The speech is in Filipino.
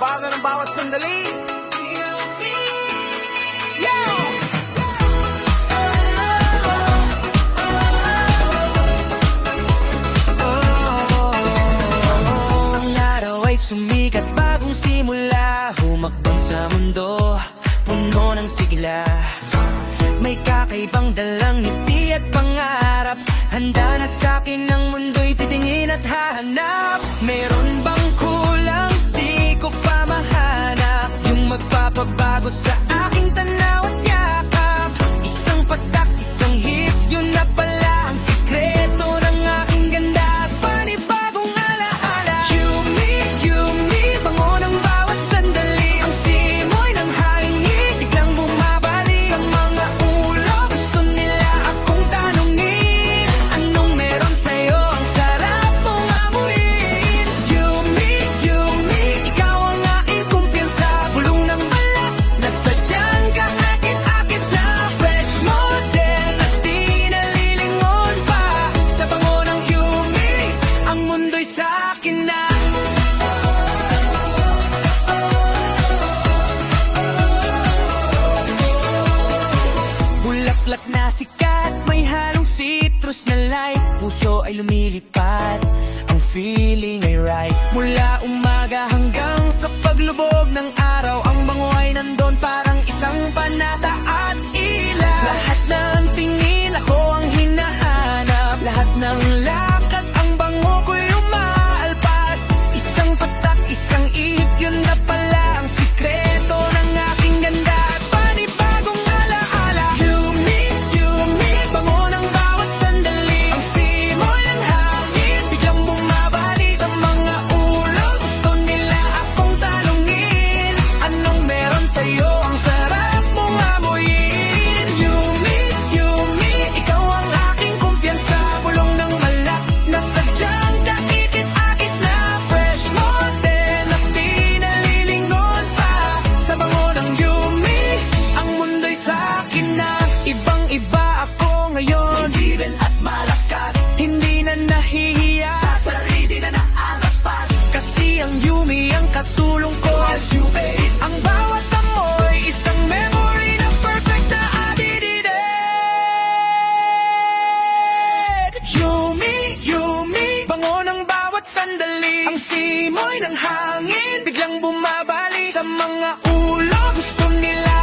bago ng bawat sandali. Sumikat bagong simula, humakbang sa mundo, puno ng sigla. May kakaibang dalang ngiti at pangarap, handa na sa'kin ang mundo'y titingin at hahanap. Meron bang kulang, di ko pa mahanap, yung magpapabago sa aking tanaw at yakap. Isang patak, isang hip, yun na pala ang sikreto ng aking ganda at panibagong alaala. Yumi, bango ng bawat sandali, ang simoy ng hangin biglang bumabalik sa mga ulo. Gusto nila akong tanungin, anong meron sa'yo ang sarap mong amuin. Yumi, ikaw ang aking kumpiyansa, bulong ng balat na sadyang kaakit-akit na fresh model at di nalilingon pa. Sa bango ng Yumi, ang mundo'y sa'kin na. Bulaklak na sikat, may halong citrus na light, puso ay lumilipad, ang feeling ay right. Mula umaga hanggang sa paglubog ng araw, ang bango ay nandun parang isang panata at ilaw. Lahat ng tingin ako ang hinahanap, lahat ng lakad ang bango ko'y umaalpas. Isang patak, isang ihip, yun na pala ang sikreto ng aking ganda at panibagong alaala. Yumi, bango ng bawat sandali, ang simoy ng hangin biglang bumabalik sa mga ulo. Gusto nila akong talungin, anong meron sa'yo ang sarap mong amuyin. Yumi, ikaw ang aking kumpiyansa, bulong ng malak na sadyang kaakit-akit na fresh model at di nalilingon pa. Sa bango ng Yumi, ang mundo'y sa'kin na. Ibang-iba ako ngayon, may at malakas, hindi na nahihiya sa sarili na naalaspas. Kasi ang Yumi ang katulong ko, ang bawat amoy isang memory na perfect na abilidad. Yumi, bango ng bawat sandali, ang simoy ng hangin biglang bumabalik sa mga ulo. Gusto nila